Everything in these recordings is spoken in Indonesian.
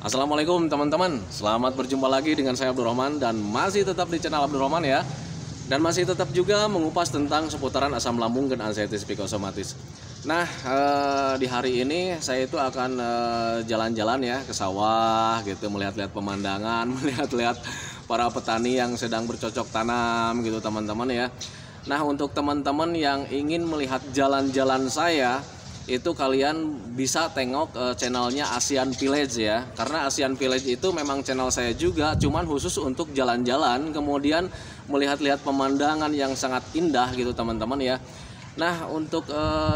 Assalamualaikum teman-teman, selamat berjumpa lagi dengan saya Abdurrahman dan masih tetap di channel Abdurrahman ya. Dan masih tetap juga mengupas tentang seputaran asam lambung dan anxiety psikosomatis. Nah, di hari ini saya itu akan jalan-jalan ya ke sawah gitu, melihat-lihat pemandangan, melihat-lihat para petani yang sedang bercocok tanam gitu teman-teman ya. Nah, untuk teman-teman yang ingin melihat jalan-jalan saya, itu kalian bisa tengok channelnya Asian Village ya, karena Asian Village itu memang channel saya juga, cuman khusus untuk jalan-jalan kemudian melihat-lihat pemandangan yang sangat indah gitu teman-teman ya. Nah, untuk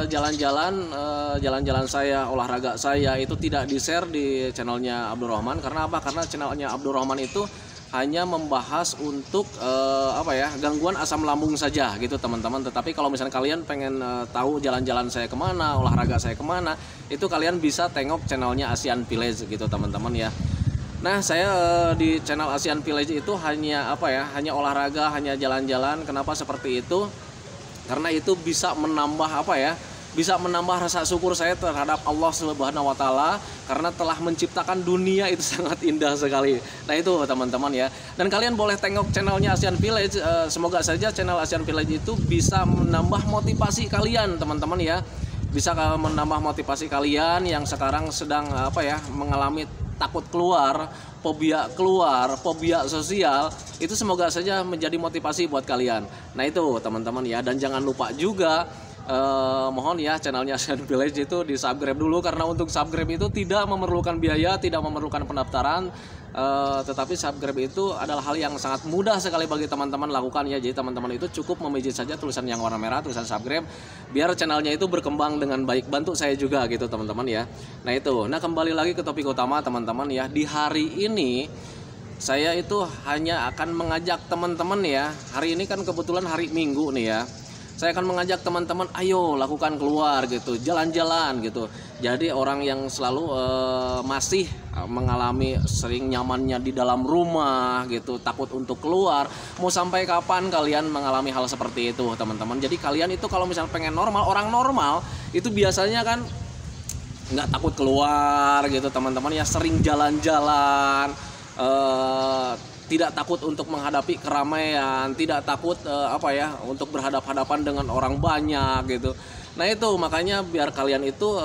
jalan-jalan saya, olahraga saya itu tidak di-share di channelnya Abdurrahman. Karena apa? Karena channelnya Abdurrahman itu hanya membahas untuk gangguan asam lambung saja gitu teman-teman. Tetapi kalau misalnya kalian pengen tahu jalan-jalan saya kemana, olahraga saya kemana, itu kalian bisa tengok channelnya Asian Village gitu teman-teman ya. Nah, saya di channel Asian Village itu hanya hanya olahraga, hanya jalan-jalan. Kenapa seperti itu? Karena itu bisa menambah bisa menambah rasa syukur saya terhadap Allah Subhanahu wa Ta'ala, karena telah menciptakan dunia itu sangat indah sekali. Nah, itu teman-teman ya. Dan kalian boleh tengok channelnya Asian Village. Semoga saja channel Asian Village itu bisa menambah motivasi kalian teman-teman ya. Bisa menambah motivasi kalian yang sekarang sedang mengalami takut keluar, fobia sosial, itu semoga saja menjadi motivasi buat kalian. Nah, itu teman-teman ya. Dan jangan lupa juga mohon ya channelnya Asian Village itu di subscribe dulu, karena untuk subscribe itu tidak memerlukan biaya, tidak memerlukan pendaftaran, tetapi subscribe itu adalah hal yang sangat mudah sekali bagi teman-teman lakukan ya. Jadi teman-teman itu cukup memijit saja tulisan yang warna merah, tulisan subscribe, biar channelnya itu berkembang dengan baik. Bantu saya juga gitu teman-teman ya. Nah, itu. Nah, kembali lagi ke topik utama teman-teman ya. Di hari ini saya itu hanya akan mengajak teman-teman ya. Hari ini kan kebetulan hari Minggu nih ya. Saya akan mengajak teman-teman, ayo lakukan keluar gitu, jalan-jalan gitu. Jadi orang yang selalu masih mengalami sering nyamannya di dalam rumah gitu, takut untuk keluar, mau sampai kapan kalian mengalami hal seperti itu teman-teman? Jadi kalian itu kalau misalnya pengen normal, orang normal itu biasanya kan nggak takut keluar gitu teman-teman ya, sering jalan-jalan, tidak takut untuk menghadapi keramaian, tidak takut untuk berhadap-hadapan dengan orang banyak gitu. Nah, itu makanya biar kalian itu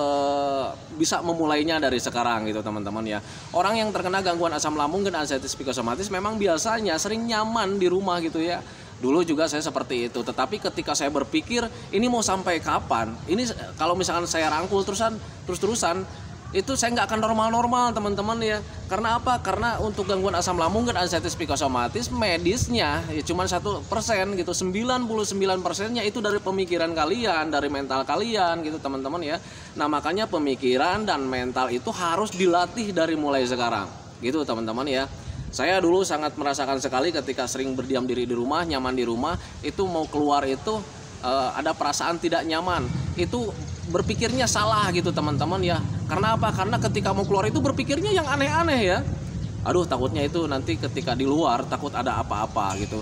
bisa memulainya dari sekarang gitu teman-teman ya. Orang yang terkena gangguan asam lambung dan anxiety psikosomatis memang biasanya sering nyaman di rumah gitu ya. Dulu juga saya seperti itu, tetapi ketika saya berpikir ini mau sampai kapan? Ini kalau misalkan saya rangkul terus-terusan, itu saya nggak akan normal-normal teman-teman ya. Karena apa? Karena untuk gangguan asam lambung dan anxiety psikosomatis medisnya ya cuma 1% gitu. 99%-nya itu dari pemikiran kalian, dari mental kalian gitu teman-teman ya. Nah, makanya pemikiran dan mental itu harus dilatih dari mulai sekarang gitu teman-teman ya. Saya dulu sangat merasakan sekali ketika sering berdiam diri di rumah, nyaman di rumah, itu mau keluar itu ada perasaan tidak nyaman. Itu berpikirnya salah gitu teman-teman ya. Karena apa? Karena ketika mau keluar itu berpikirnya yang aneh-aneh ya. Aduh, takutnya itu nanti ketika di luar takut ada apa-apa gitu.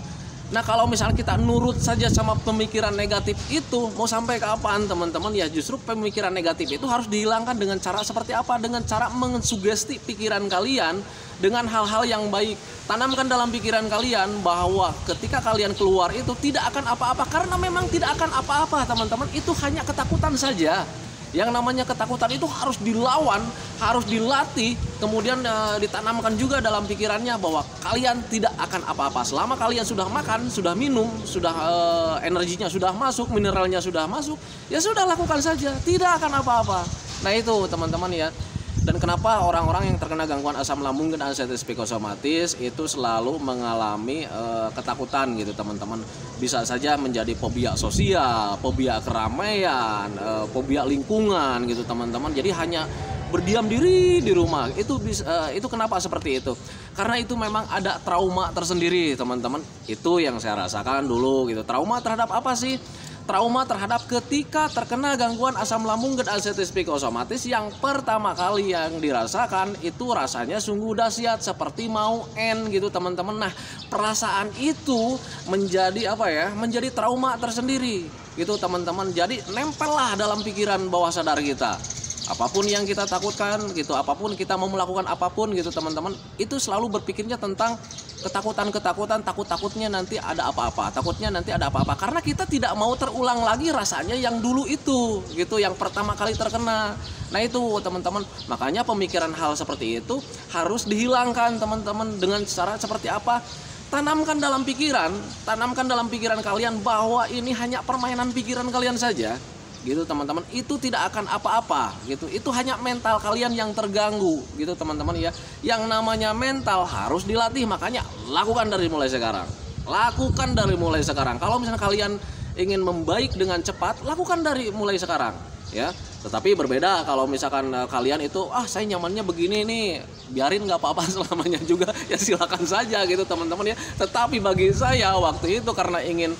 Nah, kalau misalnya kita nurut saja sama pemikiran negatif itu, mau sampai kapan teman-teman ya? Justru pemikiran negatif itu harus dihilangkan dengan cara seperti apa? Dengan cara mensugesti pikiran kalian dengan hal-hal yang baik. Tanamkan dalam pikiran kalian bahwa ketika kalian keluar itu tidak akan apa-apa, karena memang tidak akan apa-apa teman-teman. Itu hanya ketakutan saja. Yang namanya ketakutan itu harus dilawan, harus dilatih, kemudian ditanamkan juga dalam pikirannya bahwa kalian tidak akan apa-apa. Selama kalian sudah makan, sudah minum, sudah energinya sudah masuk, mineralnya sudah masuk, ya sudah lakukan saja, tidak akan apa-apa. Nah, itu teman-teman ya. Dan kenapa orang-orang yang terkena gangguan asam lambung dan anxiety psikosomatis itu selalu mengalami ketakutan gitu teman-teman. Bisa saja menjadi fobia sosial, fobia keramaian, fobia lingkungan gitu teman-teman. Jadi hanya berdiam diri di rumah. Itu kenapa seperti itu? Karena itu memang ada trauma tersendiri teman-teman. Itu yang saya rasakan dulu gitu. Trauma terhadap apa sih? Trauma terhadap ketika terkena gangguan asam lambung dan anxiety psikosomatis, yang pertama kali yang dirasakan itu rasanya sungguh dahsyat, seperti mau end gitu teman-teman. Nah, perasaan itu menjadi menjadi trauma tersendiri gitu teman-teman. Jadi nempel lah dalam pikiran bawah sadar kita. Apapun yang kita takutkan gitu, apapun kita mau melakukan apapun gitu teman-teman, itu selalu berpikirnya tentang ketakutan-ketakutan, takutnya nanti ada apa-apa, takutnya nanti ada apa-apa, karena kita tidak mau terulang lagi rasanya yang dulu itu gitu, yang pertama kali terkena. Nah itu teman-teman, makanya pemikiran hal seperti itu harus dihilangkan teman-teman. Dengan cara seperti apa? Tanamkan dalam pikiran kalian bahwa ini hanya permainan pikiran kalian saja gitu teman-teman, itu tidak akan apa-apa gitu, itu hanya mental kalian yang terganggu gitu teman-teman ya. Yang namanya mental harus dilatih, makanya lakukan dari mulai sekarang, kalau misalnya kalian ingin membaik dengan cepat, lakukan dari mulai sekarang ya. Tetapi berbeda kalau misalkan kalian itu saya nyamannya begini nih, biarin nggak apa-apa selamanya juga ya, silakan saja gitu teman-teman ya. Tetapi bagi saya waktu itu karena ingin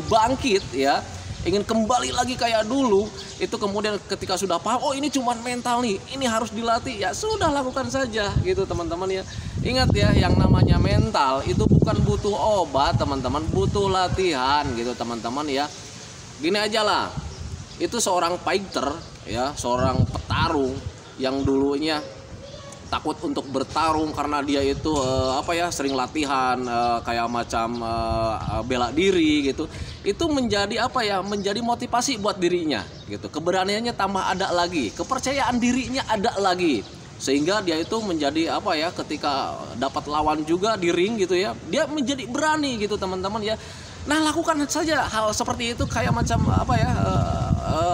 bangkit ya, ingin kembali lagi kayak dulu, itu kemudian ketika sudah paham, ini cuma mental nih, ini harus dilatih, ya sudah lakukan saja gitu teman-teman ya. Ingat ya, yang namanya mental itu bukan butuh obat teman-teman, butuh latihan gitu teman-teman ya. Gini aja lah, itu seorang fighter ya, seorang petarung yang dulunya takut untuk bertarung karena dia itu sering latihan kayak macam bela diri gitu. Itu menjadi menjadi motivasi buat dirinya gitu. Keberaniannya tambah ada lagi, kepercayaan dirinya ada lagi. Sehingga dia itu menjadi ketika dapat lawan juga di ring gitu ya, dia menjadi berani gitu teman-teman ya. Nah, lakukan saja hal seperti itu kayak macam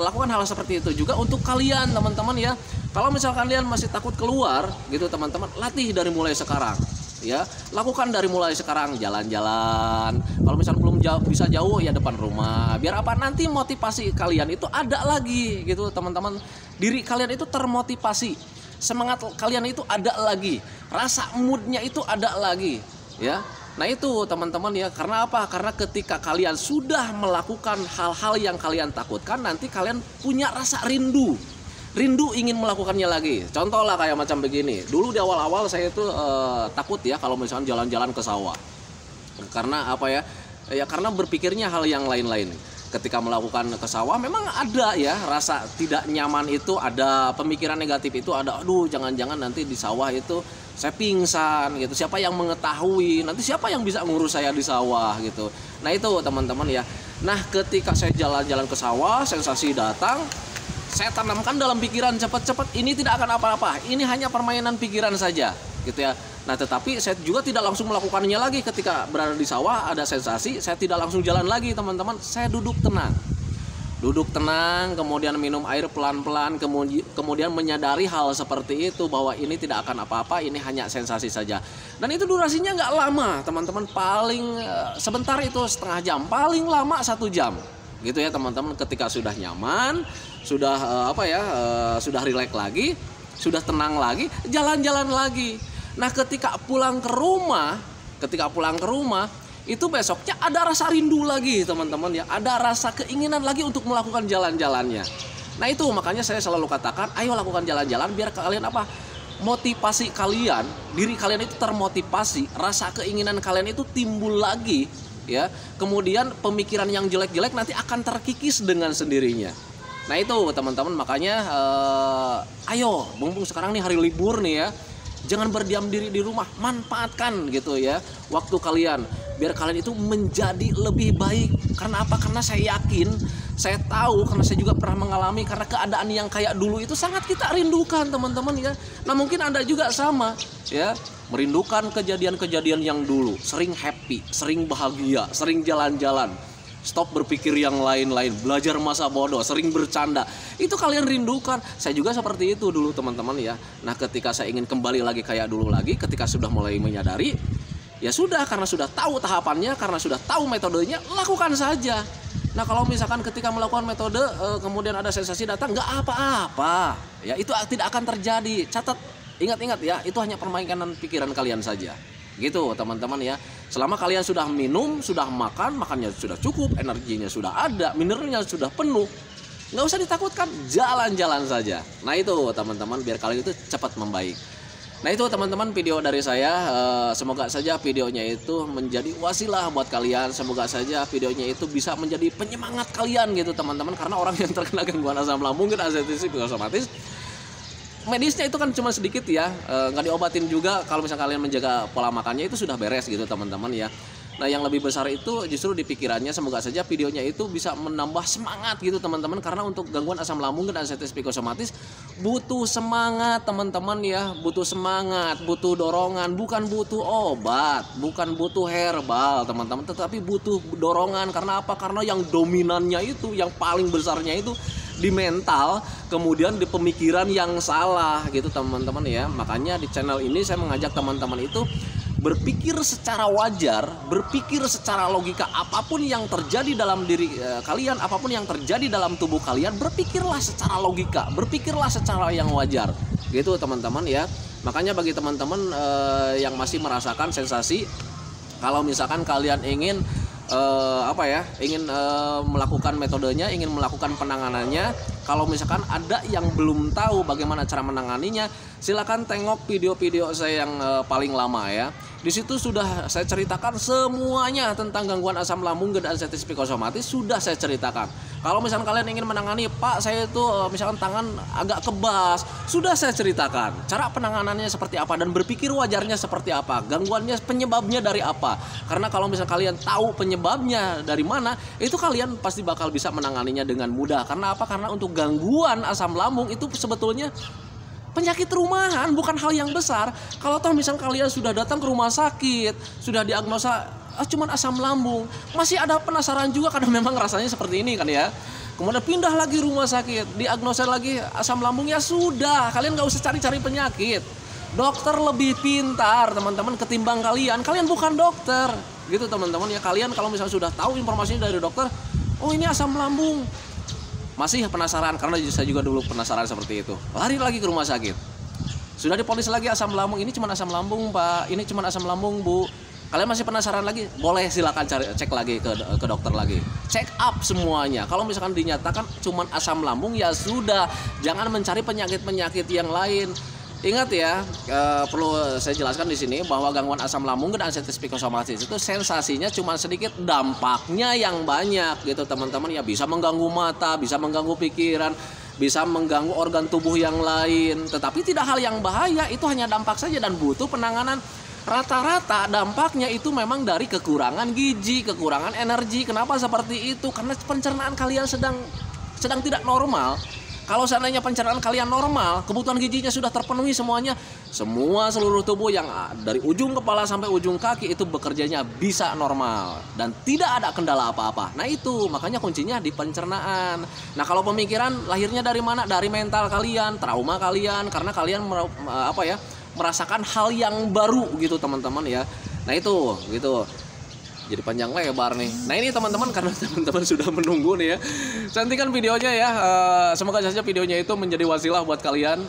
lakukan hal seperti itu juga untuk kalian teman-teman ya. Kalau misalkan kalian masih takut keluar gitu teman-teman, latih dari mulai sekarang ya. Lakukan dari mulai sekarang, jalan-jalan. Kalau misalkan belum bisa jauh ya depan rumah. Biar nanti motivasi kalian itu ada lagi gitu teman-teman. Diri kalian itu termotivasi. Semangat kalian itu ada lagi. Rasa moodnya itu ada lagi ya. Nah itu teman-teman ya, karena apa? Karena ketika kalian sudah melakukan hal-hal yang kalian takutkan, nanti kalian punya rasa rindu ingin melakukannya lagi. Contoh lah kayak macam begini, dulu di awal-awal saya itu takut ya kalau misalnya jalan-jalan ke sawah, karena karena berpikirnya hal yang lain-lain. Ketika melakukan ke sawah memang ada ya rasa tidak nyaman, itu ada pemikiran negatif, itu ada, aduh jangan-jangan nanti di sawah itu saya pingsan gitu, siapa yang mengetahui, nanti siapa yang bisa ngurus saya di sawah gitu. Nah itu teman-teman ya. Nah ketika saya jalan-jalan ke sawah, sensasi datang, saya tanamkan dalam pikiran cepat-cepat, ini tidak akan apa-apa, ini hanya permainan pikiran saja gitu ya. Nah tetapi saya juga tidak langsung melakukannya lagi. Ketika berada di sawah ada sensasi, saya tidak langsung jalan lagi teman-teman, saya duduk tenang, kemudian minum air pelan-pelan, kemudian menyadari hal seperti itu bahwa ini tidak akan apa-apa, ini hanya sensasi saja. Dan itu durasinya nggak lama teman-teman, paling sebentar, itu setengah jam, paling lama 1 jam gitu ya teman-teman. Ketika sudah nyaman, sudah sudah rileks lagi, sudah tenang lagi, jalan-jalan lagi. Nah ketika pulang ke rumah itu besoknya ada rasa rindu lagi teman-teman ya, ada rasa keinginan lagi untuk melakukan jalan-jalannya. Nah itu makanya saya selalu katakan, ayo lakukan jalan-jalan biar kalian motivasi kalian, diri kalian itu termotivasi, rasa keinginan kalian itu timbul lagi ya. Kemudian pemikiran yang jelek-jelek nanti akan terkikis dengan sendirinya. Nah itu teman-teman, makanya ayo mumpung sekarang nih hari libur nih ya, jangan berdiam diri di rumah, manfaatkan gitu ya waktu kalian, biar kalian itu menjadi lebih baik. Karena apa? Karena saya yakin, saya tahu, karena saya juga pernah mengalami, karena keadaan yang kayak dulu itu sangat kita rindukan teman-teman ya. Nah mungkin Anda juga sama ya, merindukan kejadian-kejadian yang dulu, sering happy, sering bahagia, sering jalan-jalan, stop berpikir yang lain-lain, belajar masa bodoh, sering bercanda. Itu kalian rindukan. Saya juga seperti itu dulu teman-teman ya. Nah ketika saya ingin kembali lagi kayak dulu lagi, ketika sudah mulai menyadari, ya sudah, karena sudah tahu tahapannya, karena sudah tahu metodenya, lakukan saja. Nah kalau misalkan ketika melakukan metode kemudian ada sensasi datang, nggak apa-apa ya, itu tidak akan terjadi. Catat, ingat-ingat ya, itu hanya permainan pikiran kalian saja gitu teman-teman ya. Selama kalian sudah minum, sudah makannya sudah cukup, energinya sudah ada, mineralnya sudah penuh, nggak usah ditakutkan, jalan-jalan saja. Nah itu teman-teman, biar kalian itu cepat membaik. Nah itu teman-teman video dari saya, semoga saja videonya itu menjadi wasilah buat kalian, semoga saja videonya itu bisa menjadi penyemangat kalian gitu teman-teman. Karena orang yang terkena gangguan asam lambung, asam psikosomatis, medisnya itu kan cuma sedikit ya, nggak diobatin juga. Kalau misalnya kalian menjaga pola makannya itu sudah beres gitu teman-teman ya. Nah yang lebih besar itu justru di pikirannya. Semoga saja videonya itu bisa menambah semangat gitu teman-teman, karena untuk gangguan asam lambung dan anxiety psikosomatis butuh semangat teman-teman ya, butuh semangat, butuh dorongan, bukan butuh obat, bukan butuh herbal teman-teman, tetapi butuh dorongan. Karena apa? Karena yang dominannya itu, yang paling besarnya itu di mental, kemudian di pemikiran yang salah gitu teman-teman ya. Makanya di channel ini saya mengajak teman-teman itu berpikir secara wajar, berpikir secara logika. Apapun yang terjadi dalam diri kalian, apapun yang terjadi dalam tubuh kalian, berpikirlah secara logika, berpikirlah secara yang wajar gitu teman-teman ya. Makanya bagi teman-teman yang masih merasakan sensasi, kalau misalkan kalian ingin ingin melakukan metodenya, ingin melakukan penanganannya, kalau misalkan ada yang belum tahu bagaimana cara menanganinya, silakan tengok video-video saya yang paling lama ya. Di situ sudah saya ceritakan semuanya tentang gangguan asam lambung dan anxiety psikosomatis, sudah saya ceritakan. Kalau misalkan kalian ingin menangani, Pak saya itu misalkan tangan agak kebas, sudah saya ceritakan cara penanganannya seperti apa dan berpikir wajarnya seperti apa, gangguannya, penyebabnya dari apa. Karena kalau misalkan kalian tahu penyebabnya dari mana, itu kalian pasti bakal bisa menanganinya dengan mudah. Karena apa? Karena untuk gangguan asam lambung itu sebetulnya penyakit rumahan, bukan hal yang besar. Kalau toh misal kalian sudah datang ke rumah sakit, sudah diagnosa cuman asam lambung, masih ada penasaran juga karena memang rasanya seperti ini kan ya. Kemudian pindah lagi rumah sakit, diagnosa lagi asam lambung, ya sudah, kalian gak usah cari-cari penyakit. Dokter lebih pintar teman-teman ketimbang kalian. Kalian bukan dokter gitu teman-teman ya. Kalian kalau misalnya sudah tahu informasinya dari dokter, oh ini asam lambung, masih penasaran, karena saya juga dulu penasaran seperti itu, lari lagi ke rumah sakit, sudah diponis lagi asam lambung, ini cuma asam lambung Pak, ini cuma asam lambung Bu. Kalian masih penasaran lagi, boleh silakan cek lagi ke dokter lagi, check up semuanya. Kalau misalkan dinyatakan cuma asam lambung, ya sudah, jangan mencari penyakit-penyakit yang lain. Ingat ya, perlu saya jelaskan di sini bahwa gangguan asam lambung dan anxiety psikosomatis itu sensasinya cuma sedikit, dampaknya yang banyak gitu teman-teman ya. Bisa mengganggu mata, bisa mengganggu pikiran, bisa mengganggu organ tubuh yang lain. Tetapi tidak hal yang bahaya, itu hanya dampak saja dan butuh penanganan. Rata-rata dampaknya itu memang dari kekurangan gizi, kekurangan energi. Kenapa seperti itu? Karena pencernaan kalian sedang tidak normal. Kalau seandainya pencernaan kalian normal, kebutuhan gizinya sudah terpenuhi semuanya, semua seluruh tubuh yang dari ujung kepala sampai ujung kaki itu bekerjanya bisa normal dan tidak ada kendala apa-apa. Nah itu makanya kuncinya di pencernaan. Nah kalau pemikiran lahirnya dari mana? Dari mental kalian, trauma kalian, karena kalian merasakan hal yang baru gitu teman-teman ya. Nah itu gitu. Jadi panjang lebar nih. Nah ini teman-teman, karena teman-teman sudah menunggu nih ya, cantikan videonya ya. Semoga saja videonya itu menjadi wasilah buat kalian.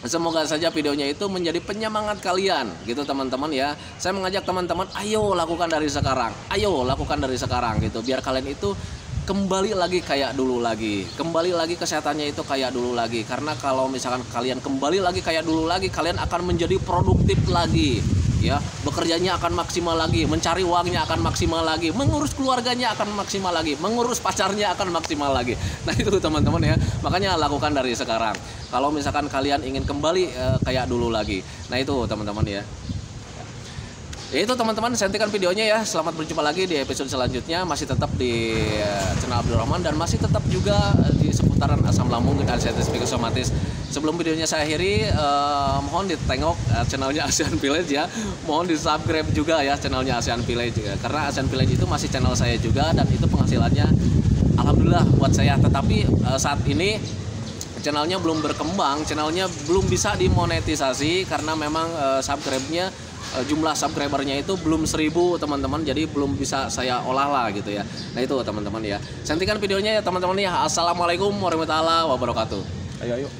Semoga saja videonya itu menjadi penyemangat kalian gitu teman-teman ya. Saya mengajak teman-teman, ayo lakukan dari sekarang. Ayo lakukan dari sekarang gitu. Biar kalian itu kembali lagi kayak dulu lagi. Kembali lagi kesehatannya itu kayak dulu lagi. Karena kalau misalkan kalian kembali lagi kayak dulu lagi, kalian akan menjadi produktif lagi. Ya, bekerjanya akan maksimal lagi, mencari uangnya akan maksimal lagi, mengurus keluarganya akan maksimal lagi, mengurus pacarnya akan maksimal lagi. Nah itu teman-teman ya, makanya lakukan dari sekarang. Kalau misalkan kalian ingin kembali kayak dulu lagi, nah itu teman-teman ya. Itu teman-teman, sentikan videonya ya. Selamat berjumpa lagi di episode selanjutnya, masih tetap di channel Abdul Rahman dan masih tetap juga di seputaran asam lambung dan anxiety psikosomatis. Sebelum videonya saya akhiri, mohon ditengok channelnya ASEAN Village ya. Mohon di subscribe juga ya channelnya ASEAN Village ya. Karena ASEAN Village itu masih channel saya juga dan itu penghasilannya alhamdulillah buat saya. Tetapi saat ini channelnya belum berkembang, channelnya belum bisa dimonetisasi karena memang subscribe-nya, jumlah subscribernya itu belum 1000 teman-teman, jadi belum bisa saya olah lah gitu ya. Nah itu teman-teman ya, sentikan videonya ya teman-teman ya. Assalamualaikum warahmatullahi wabarakatuh. Ayo